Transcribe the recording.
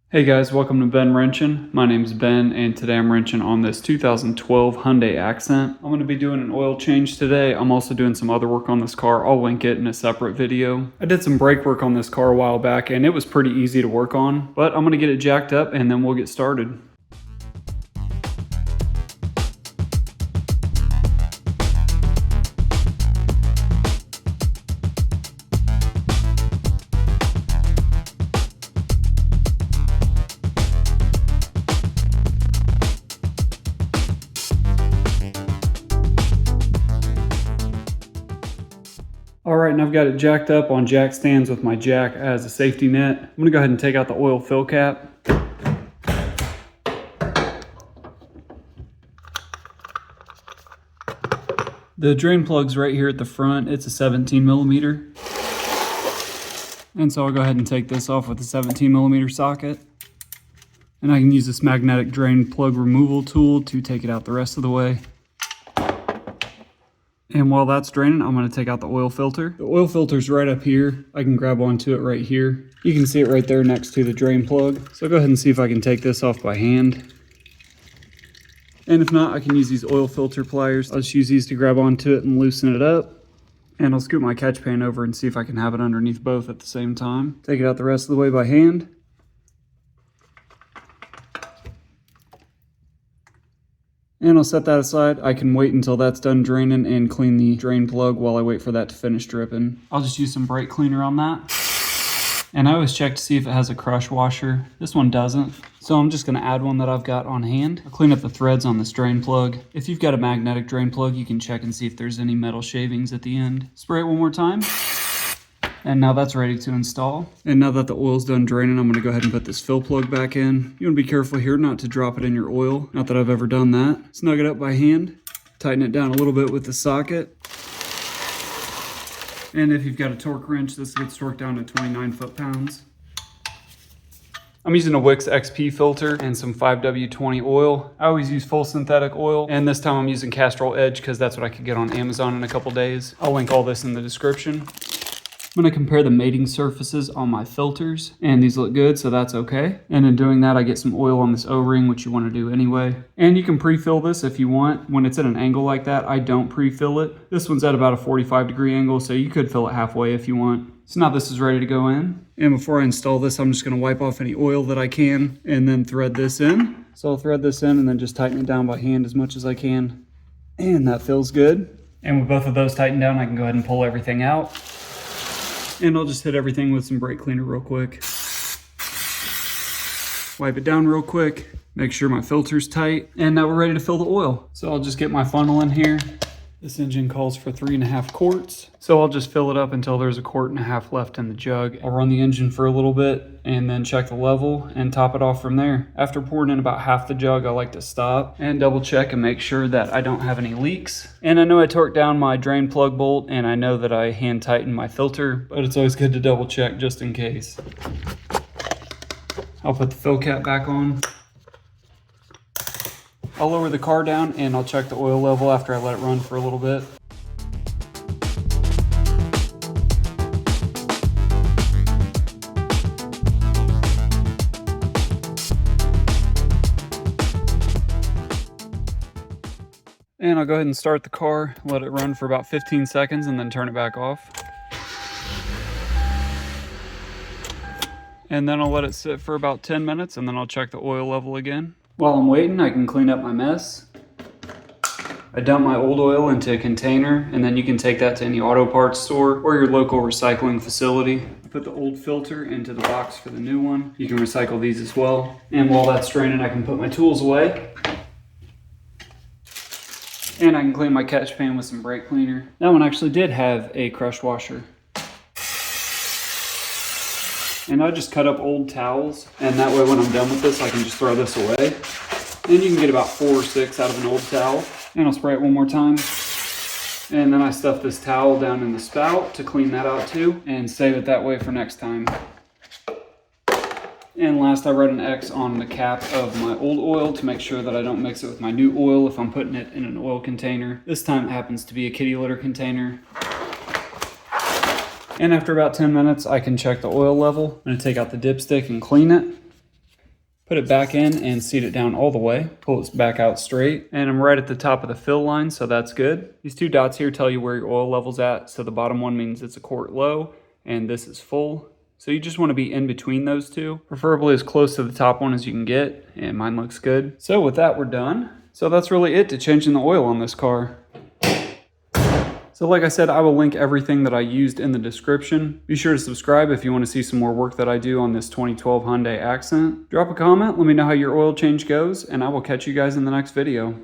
Hey guys, welcome to Ben Wrenchin. My name's Ben and today I'm wrenching on this 2012 Hyundai Accent. I'm going to be doing an oil change today. I'm also doing some other work on this car. I'll link it in a separate video. I did some brake work on this car a while back and it was pretty easy to work on, but I'm going to get it jacked up and then we'll get started. Alright, and I've got it jacked up on jack stands with my jack as a safety net. I'm going to go ahead and take out the oil fill cap. The drain plug's right here at the front. It's a 17 millimeter. And so I'll go ahead and take this off with a 17 millimeter socket. And I can use this magnetic drain plug removal tool to take it out the rest of the way. And while that's draining, I'm going to take out the oil filter. The oil filter's right up here. I can grab onto it right here. You can see it right there next to the drain plug. So I'll go ahead and see if I can take this off by hand. And if not, I can use these oil filter pliers. I'll just use these to grab onto it and loosen it up. And I'll scoot my catch pan over and see if I can have it underneath both at the same time. Take it out the rest of the way by hand. And I'll set that aside. I can wait until that's done draining and clean the drain plug while I wait for that to finish dripping. I'll just use some brake cleaner on that. And I always check to see if it has a crush washer. This one doesn't. So I'm just going to add one that I've got on hand. I'll clean up the threads on this drain plug. If you've got a magnetic drain plug, you can check and see if there's any metal shavings at the end. Spray it one more time. And now that's ready to install. And now that the oil's done draining, I'm going to go ahead and put this fill plug back in. You want to be careful here not to drop it in your oil. Not that I've ever done that. Snug it up by hand. Tighten it down a little bit with the socket. And if you've got a torque wrench, this gets torqued down to 29 foot-pounds. I'm using a Wix XP filter and some 5W20 oil. I always use full synthetic oil, and this time I'm using Castrol Edge because that's what I could get on Amazon in a couple days. I'll link all this in the description. I'm going to compare the mating surfaces on my filters, and these look good, so that's okay. And in doing that, I get some oil on this O-ring, which you want to do anyway. And you can pre-fill this if you want. When it's at an angle like that, I don't pre-fill it. This one's at about a 45-degree angle, so you could fill it halfway if you want. So now this is ready to go in. And before I install this, I'm just going to wipe off any oil that I can, and then thread this in. So I'll thread this in and then just tighten it down by hand as much as I can. And that feels good. And with both of those tightened down, I can go ahead and pull everything out. And I'll just hit everything with some brake cleaner real quick. Wipe it down real quick. Make sure my filter's tight. And now we're ready to fill the oil. So I'll just get my funnel in here. This engine calls for 3.5 quarts. So I'll just fill it up until there's 1.5 quarts left in the jug. I'll run the engine for a little bit and then check the level and top it off from there. After pouring in about half the jug, I like to stop and double check and make sure that I don't have any leaks. And I know I torqued down my drain plug bolt and I know that I hand tightened my filter, but it's always good to double check just in case. I'll put the fill cap back on. I'll lower the car down and I'll check the oil level after I let it run for a little bit. And I'll go ahead and start the car, let it run for about 15 seconds and then turn it back off. And then I'll let it sit for about 10 minutes and then I'll check the oil level again. While I'm waiting, I can clean up my mess. I dump my old oil into a container and then you can take that to any auto parts store or your local recycling facility. I put the old filter into the box for the new one. You can recycle these as well. And while that's draining, I can put my tools away. And I can clean my catch pan with some brake cleaner. That one actually did have a crush washer. And I just cut up old towels, and that way when I'm done with this, I can just throw this away. And you can get about 4 or 6 out of an old towel. And I'll spray it one more time. And then I stuff this towel down in the spout to clean that out too, and save it that way for next time. And last, I wrote an X on the cap of my old oil to make sure that I don't mix it with my new oil if I'm putting it in an oil container. This time it happens to be a kitty litter container. And after about 10 minutes, I can check the oil level. I'm going to take out the dipstick and clean it. Put it back in and seat it down all the way. Pull it back out straight. And I'm right at the top of the fill line, so that's good. These two dots here tell you where your oil level's at. So the bottom one means it's a quart low, and this is full. So you just want to be in between those two, preferably as close to the top one as you can get, and mine looks good. So with that, we're done. So that's really it to changing the oil on this car. So like I said, I will link everything that I used in the description. Be sure to subscribe if you want to see some more work that I do on this 2012 Hyundai Accent. Drop a comment, let me know how your oil change goes, and I will catch you guys in the next video.